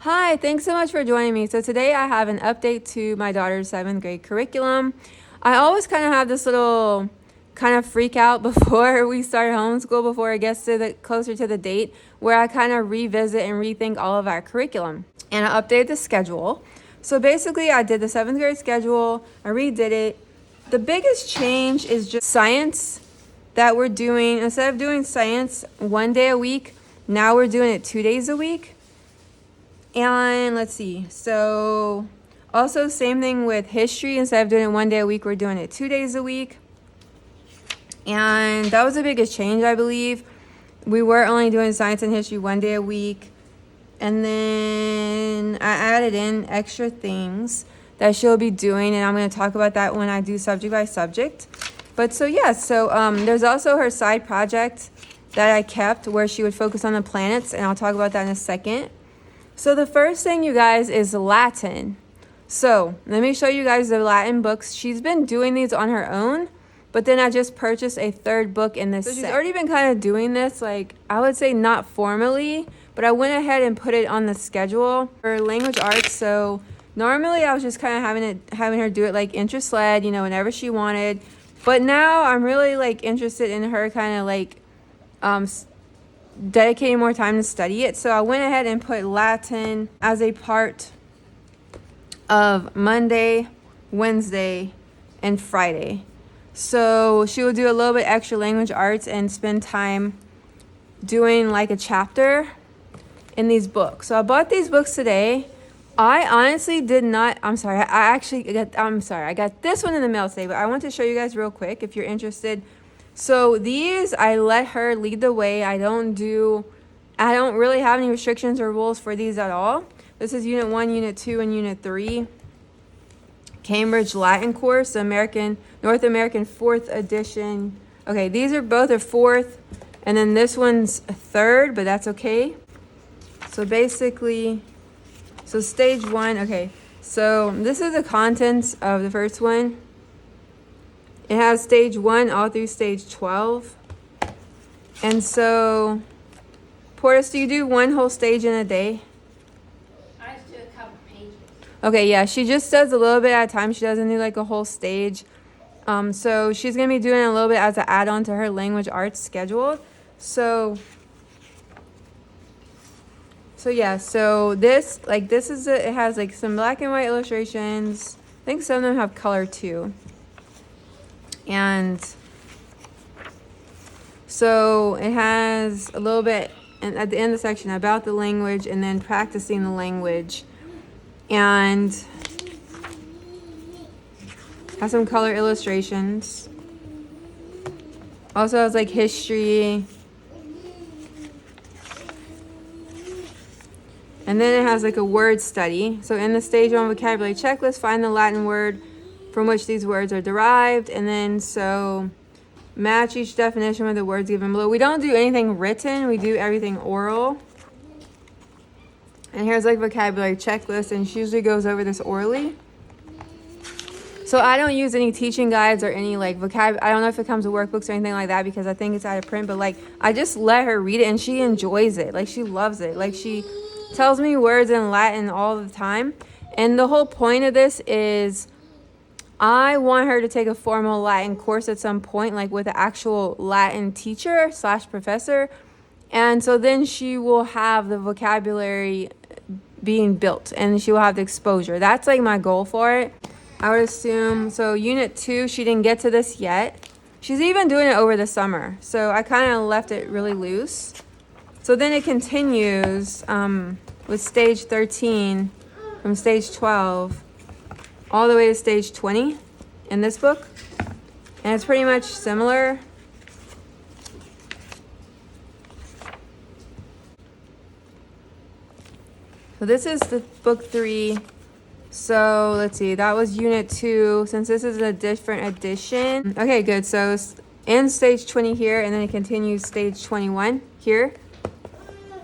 Hi, thanks so much for joining me. So today I have an update to my daughter's 7th grade curriculum. I always kind of have this little kind of freak out before we start homeschool, before it gets to the closer to the date, where I kind of revisit and rethink all of our curriculum. And I updated the schedule. So basically I did the 7th grade schedule, I redid it. The biggest change is just science that we're doing. Instead of doing science one day a week, now we're doing it 2 days a week. And let's see, so also same thing with history. Instead of doing it one day a week, we're doing it 2 days a week. And that was the biggest change, I believe. We were only doing science and history one day a week. And then I added in extra things that she'll be doing, and I'm going to talk about that when I do subject by subject. But so yeah, so there's also her side project that I kept where she would focus on the planets, and I'll talk about that in a second. So the first thing, you guys, is Latin. So let me show you guys the Latin books. She's been doing these on her own, but then I just purchased a third book in this set. She's already been kind of doing this, like, I would say not formally, but I went ahead and put it on the schedule for language arts. So normally I was just kind of having her do it like interest led, whenever she wanted. But now I'm really like interested in her kind of like dedicating more time to study it. So I went ahead and put Latin as a part of Monday, Wednesday, and Friday. So she will do a little bit extra language arts and spend time doing like a chapter in these books. So I bought these books today. I honestly did not, I got this one in the mail today, but I want to show you guys real quick if you're interested. So these, I let her lead the way. I don't really have any restrictions or rules for these at all. This is Unit 1, Unit 2, and Unit 3. Cambridge Latin course, North American 4th edition. Okay, these are both a 4th, and then this one's a 3rd, but that's okay. So basically, stage 1, okay. So this is the contents of the first one. It has stage 1 all through stage 12. And so, Portis, do you do one whole stage in a day? I just do a couple pages. Okay, yeah, she just does a little bit at a time. She doesn't do like a whole stage. So she's going to be doing a little bit as an add-on to her language arts schedule. So yeah, so this is it has like some black and white illustrations. I think some of them have color too. And so it has a little bit, and at the end of the section, about the language and then practicing the language. And has some color illustrations. Also has like history. And then it has like a word study. So in the stage 1 vocabulary checklist, find the Latin word from which these words are derived, and then so match each definition with the words given below. We don't do anything written, we do everything oral. And here's like vocabulary checklist, and she usually goes over this orally. So I don't use any teaching guides or any like I don't know if it comes with workbooks or anything like that, because I think it's out of print, but like I just let her read it and she enjoys it. Like she loves it. Like she tells me words in Latin all the time. And the whole point of this is I want her to take a formal Latin course at some point, like with an actual Latin teacher / professor. And so then she will have the vocabulary being built and she will have the exposure. That's like my goal for it. I would assume, so Unit 2, she didn't get to this yet. She's even doing it over the summer. So I kind of left it really loose. So then it continues with stage 13 from stage 12 all the way to stage 20 in this book. And it's pretty much similar. So this is the book 3. So let's see, that was Unit 2, since this is a different edition. Okay, good. So in stage 20 here, and then it continues stage 21 here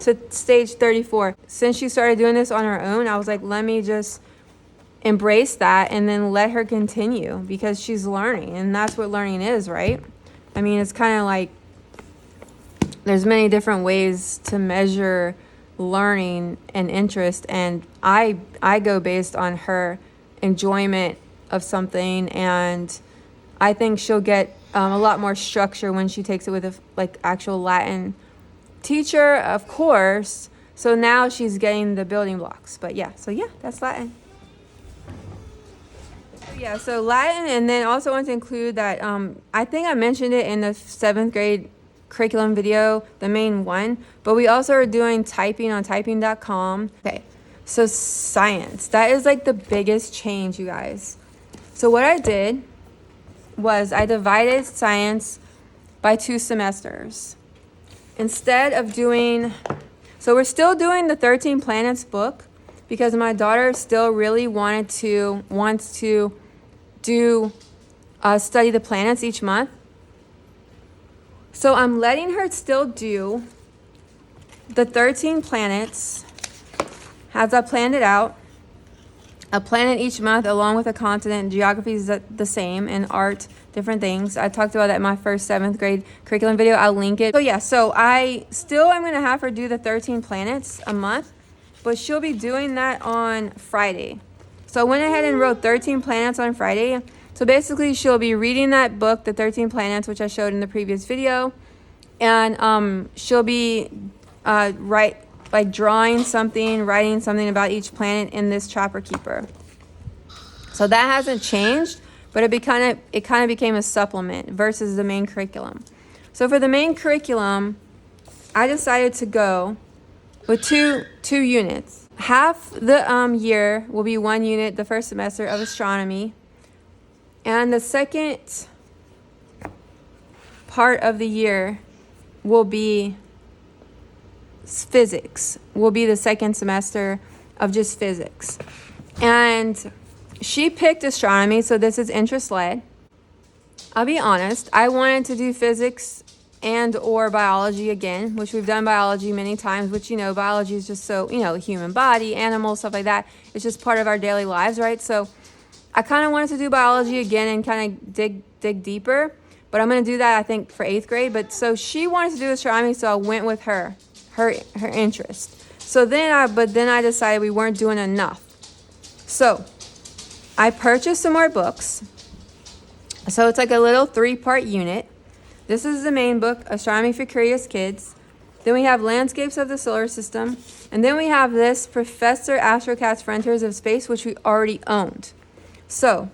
to stage 34. Since she started doing this on her own, I was like, let me just embrace that and then let her continue, because she's learning, and that's what learning is, right? I mean, it's kind of like there's many different ways to measure learning and interest, and I go based on her enjoyment of something, and I think she'll get a lot more structure when she takes it with a like actual Latin teacher, of course. So now she's getting the building blocks. But yeah, so yeah, that's Latin. Yeah, so Latin, and then also want to include that I think I mentioned it in the 7th grade curriculum video, the main one, but we also are doing typing on typing.com. Okay, so science, that is like the biggest change, you guys. So what I did was I divided science by 2 semesters. Instead of doing, so we're still doing the 13 planets book because my daughter still really wants to do study the planets each month. So I'm letting her still do the 13 planets as I planned it out. A planet each month along with a continent. Geography is the same, and art, different things. I talked about that in my first 7th grade curriculum video. I'll link it. So yeah, so I'm going to have her do the 13 planets a month, but she'll be doing that on Friday. So I went ahead and wrote 13 planets on Friday. So basically she'll be reading that book, The 13 Planets, which I showed in the previous video. And she'll be drawing something, writing something about each planet in this Trapper Keeper. So that hasn't changed, but it kind of became a supplement versus the main curriculum. So for the main curriculum, I decided to go with two units. Half the year will be 1 unit, the first semester of astronomy, and the second part of the year will be physics, will be the second semester of just physics. And she picked astronomy, so this is interest-led. I'll be honest, I wanted to do physics and or biology again, which we've done biology many times, which, biology is just so, human body, animals, stuff like that. It's just part of our daily lives, right? So I kind of wanted to do biology again and kind of dig deeper, but I'm going to do that, I think, for 8th grade. But so she wanted to do astronomy, so I went with her interest. So then I decided we weren't doing enough. So I purchased some more books. So it's like a little 3-part unit. This is the main book, Astronomy for Curious Kids. Then we have Landscapes of the Solar System. And then we have this, Professor Astrocat's Frontiers of Space, which we already owned. So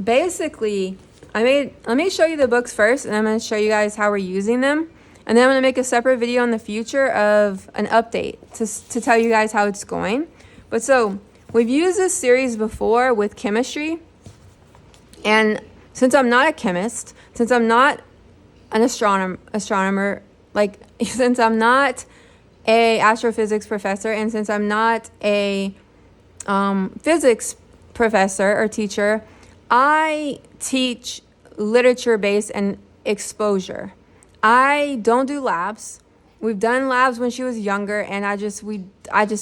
basically, let me show you the books first, and I'm going to show you guys how we're using them. And then I'm going to make a separate video in the future of an update to tell you guys how it's going. But so we've used this series before with chemistry. And since I'm not a chemist, since I'm not an astronomer, since I'm not a astrophysics professor, and since I'm not a physics professor or teacher, I teach literature-based and exposure. I don't do labs. We've done labs when she was younger, and I just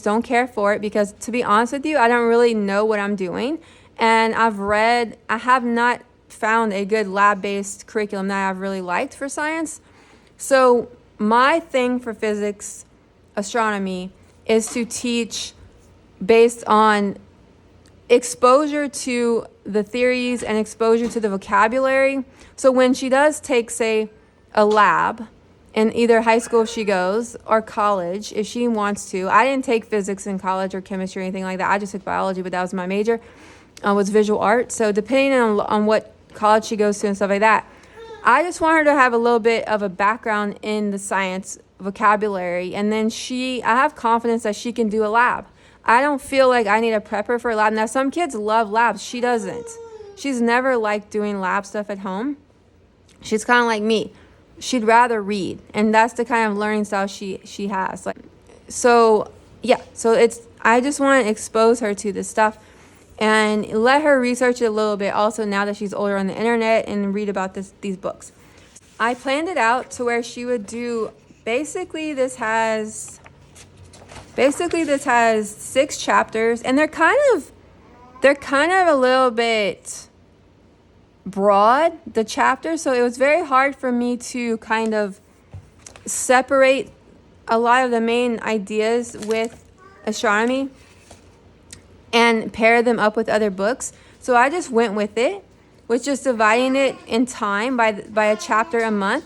don't care for it because, to be honest with you, I don't really know what I'm doing. And I have not found a good lab-based curriculum that I've really liked for science. So my thing for physics, astronomy, is to teach based on exposure to the theories and exposure to the vocabulary. So when she does take, say, a lab in either high school if she goes or college if she wants to. I didn't take physics in college or chemistry or anything like that. I just took biology, but that was my major, was visual art. So depending on what college she goes to and stuff like that, I just want her to have a little bit of a background in the science vocabulary. And then I have confidence that she can do a lab. I don't feel like I need to prep her for a lab. Now, some kids love labs. She doesn't. She's never liked doing lab stuff at home. She's kind of like me. She'd rather read, and that's the kind of learning style she has. So I just want to expose her to this stuff and let her research it a little bit also now that she's older on the internet and read about these books. I planned it out to where she would do, basically this has 6 chapters, and they're kind of a little bit broad, the chapters, so it was very hard for me to kind of separate a lot of the main ideas with astronomy and pair them up with other books. So I just went with it, with just dividing it in time by a chapter a month.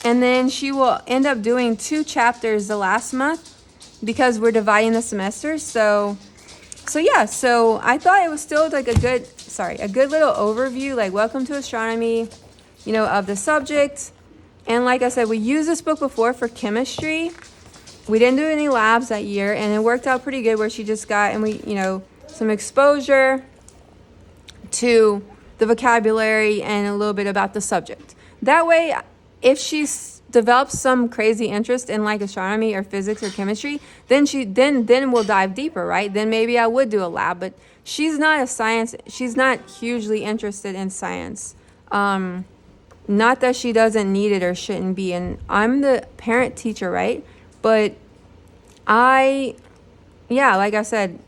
And then she will end up doing 2 chapters the last month because we're dividing the semesters. So yeah, so I thought it was still like a good little overview, like welcome to astronomy, of the subject. And like I said, we used this book before for chemistry. We didn't do any labs that year, and it worked out pretty good where she just got, some exposure to the vocabulary and a little bit about the subject. That way, if she develops some crazy interest in like astronomy or physics or chemistry, then we'll dive deeper, right? Then maybe I would do a lab, but she's not hugely interested in science. Not that she doesn't need it or shouldn't be, and I'm the parent teacher, right? But like I said,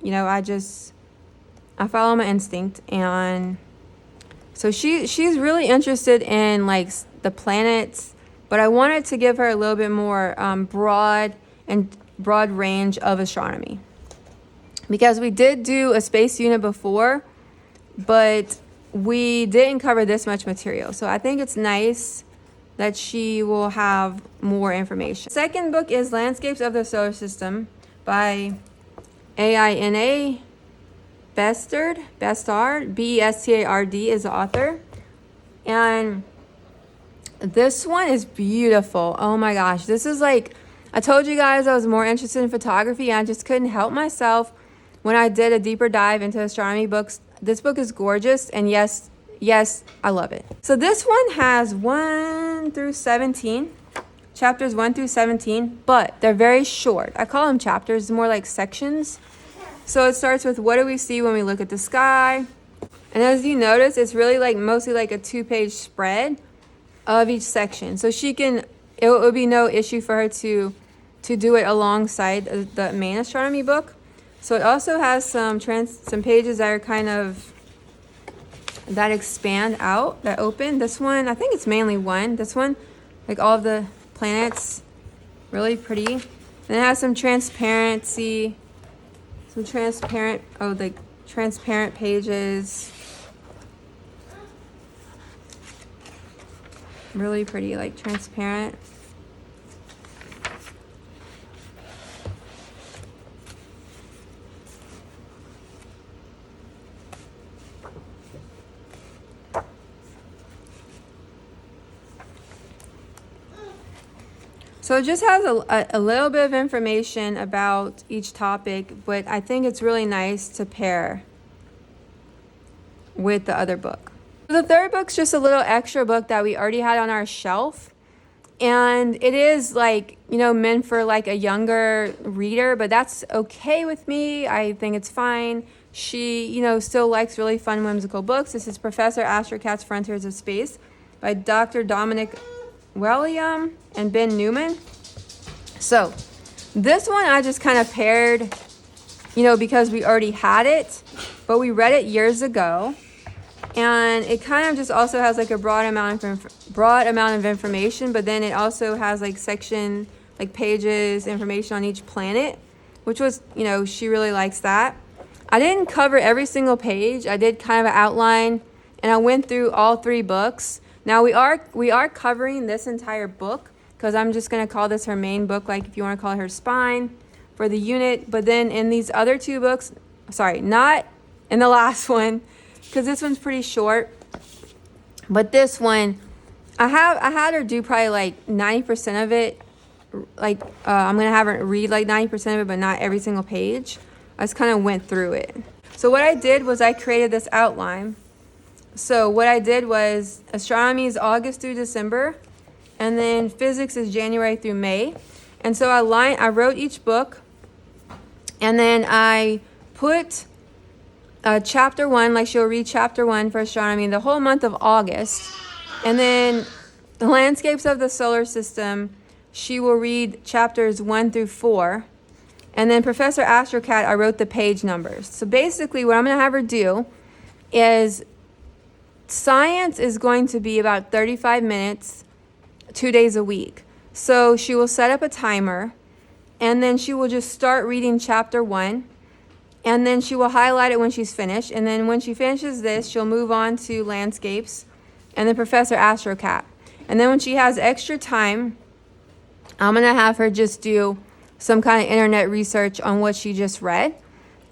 I follow my instinct, and so she's really interested in like the planets, but I wanted to give her a little bit more broad range of astronomy, because we did do a space unit before, but we didn't cover this much material. So I think it's nice that she will have more information. Second book is Landscapes of the Solar System by Aina Bestard, Bestard is the author. And this one is beautiful. Oh my gosh. This is like, I told you guys I was more interested in photography, and I just couldn't help myself when I did a deeper dive into astronomy books. This book is gorgeous, and yes, I love it. So this one has 1 through 17, chapters 1 through 17, but they're very short. I call them chapters, more like sections. So it starts with, what do we see when we look at the sky? And as you notice, it's really like mostly like a 2-page spread of each section. So it would be no issue for her to do it alongside the main astronomy book. So it also has some pages that are kind of, that expand out, that open. This one, I think it's mainly one. This one, like all of the planets, really pretty. And it has some transparent pages. Really pretty, like transparent. So it just has a little bit of information about each topic, but I think it's really nice to pair with the other book. The third book's just a little extra book that we already had on our shelf. And it is like, meant for like a younger reader, but that's okay with me. I think it's fine. She, still likes really fun, whimsical books. This is Professor Astrocat's Frontiers of Space by Dr. Dominic William and Ben Newman. So this one I just kind of paired, because we already had it, but we read it years ago, and it kind of just also has like a broad amount of information, but then it also has like section, like pages, information on each planet, which was, she really likes that. I didn't cover every single page. I did kind of an outline, and I went through all 3 books. Now we are covering this entire book, because I'm just going to call this her main book, like if you want to call it her spine for the unit. But then in these other 2 books, not in the last one, because this one's pretty short. But this one, I had her do probably like 90% of it. Like I'm going to have her read like 90% of it, but not every single page. I just kind of went through it. So what I did was I created this outline. So what I did was astronomy is August through December, and then physics is January through May. And so I wrote each book, and then I put chapter 1, like she'll read chapter 1 for astronomy the whole month of August. And then the landscapes of the solar system, she will read chapters 1 through 4. And then Professor Astrocat, I wrote the page numbers. So basically what I'm going to have her do is science is going to be about 35 minutes, 2 days a week. So she will set up a timer, and then she will just start reading chapter 1, and then she will highlight it when she's finished, and then when she finishes this, she'll move on to landscapes and then Professor Astrocat. And then when she has extra time, I'm going to have her just do some kind of internet research on what she just read,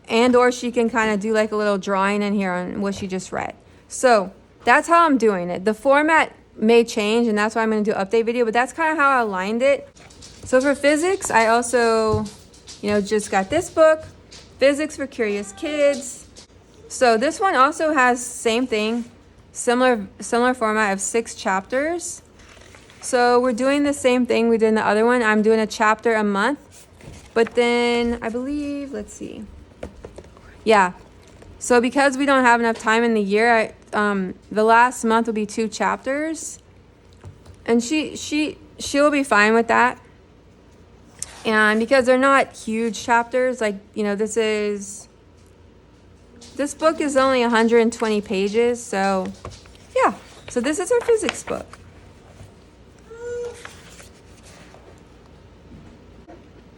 and or she can kind of do like a little drawing in here on what she just read. So that's how I'm doing it. The format may change, and that's why I'm going to do an update video, but that's kind of how I aligned it. So for physics, I also, just got this book, Physics for Curious Kids. So this one also has same thing, similar format of 6 chapters. So we're doing the same thing we did in the other one. I'm doing a chapter a month, but then I believe, let's see. Yeah. So because we don't have enough time in the year, the last month will be 2 chapters, and she'll be fine with that. And because they're not huge chapters, like, this book is only 120 pages. So yeah, so this is our physics book.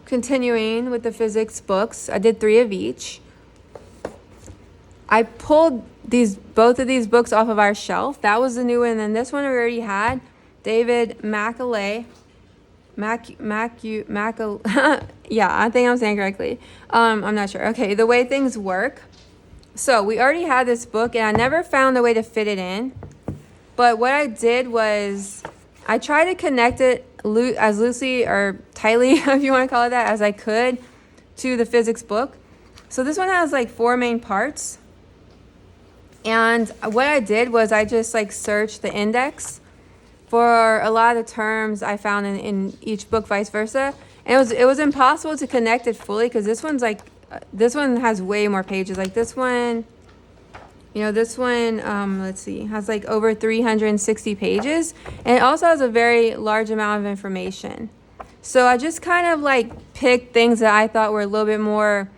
Continuing with the physics books, I did 3 of each. I pulled both of these books off of our shelf. That was the new one, and then this one we already had. David Macaulay. Yeah, I think I'm saying correctly. I'm not sure. Okay, The Way Things Work. So we already had this book, and I never found a way to fit it in. But what I did was I tried to connect it as loosely or tightly, if you want to call it that, as I could to the physics book. So this one has like 4 main parts. And what I did was I just searched the index for a lot of the terms I found in each book, vice versa. And it was impossible to connect it fully, because this one has way more pages. Like this one, let's see, has over 360 pages. And it also has a very large amount of information. So I just kind of picked things that I thought were a little bit more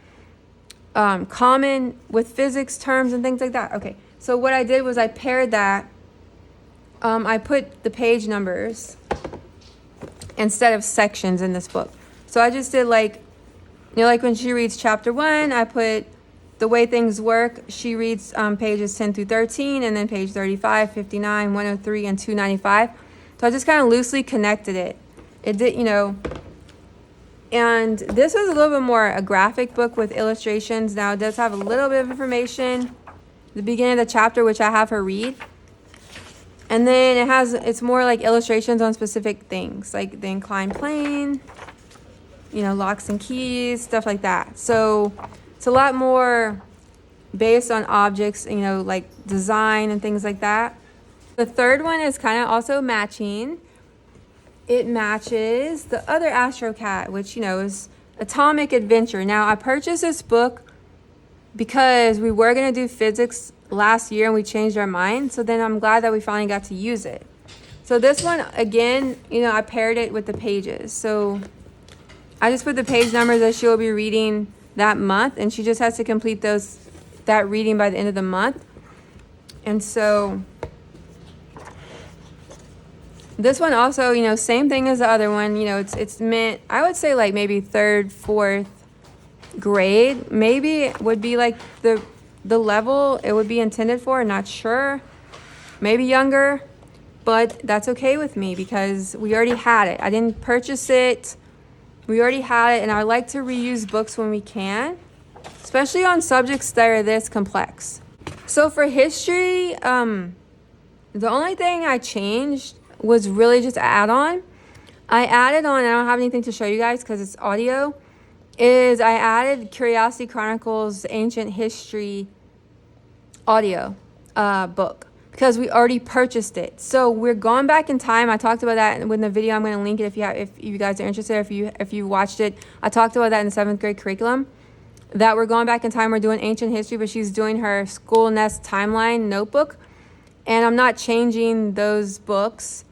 common with physics terms and things like that. Okay, so what I did was I paired that. I put the page numbers instead of sections in this book. So I just did when she reads chapter 1, I put The Way Things Work. She reads pages 10 through 13, and then page 35, 59, 103, and 295. So I just kind of loosely connected it. It did, and this is a little bit more a graphic book with illustrations. Now it does have a little bit of information, the beginning of the chapter, which I have her read. And then it's more like illustrations on specific things, like the inclined plane, locks and keys, stuff like that. So it's a lot more based on objects, like design and things like that. The third one is kind of also matching. It matches the other Astrocat, which, is Atomic Adventure. Now, I purchased this book because we were going to do physics last year and we changed our mind. So then I'm glad that we finally got to use it. So this one, again, I paired it with the pages. So I just put the page numbers that she'll be reading that month, and she just has to complete that reading by the end of the month. And so this one also, same thing as the other one. It's meant, I would say maybe 3rd, 4th grade, maybe would be the level it would be intended for. Not sure, maybe younger, but that's okay with me because we already had it. I didn't purchase it. We already had it, and I like to reuse books when we can, especially on subjects that are this complex. So for history, the only thing I changed was really just add-on. I added on, I don't have anything to show you guys because it's audio, is I added Curiosity Chronicles Ancient History audio book because we already purchased it. So we're going back in time. I talked about that in the video. I'm going to link it if you guys are interested, if you watched it. I talked about that in the 7th grade curriculum, that we're going back in time. We're doing ancient history, but she's doing her school nest timeline notebook. And I'm not changing those books.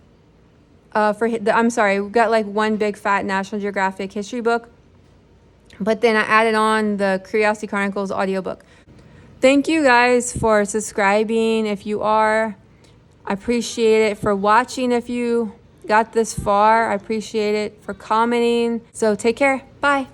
I'm sorry, we've got one big fat National Geographic history book. But then I added on the Curiosity Chronicles audiobook. Thank you guys for subscribing if you are. I appreciate it. For watching if you got this far. I appreciate it for commenting. So take care. Bye.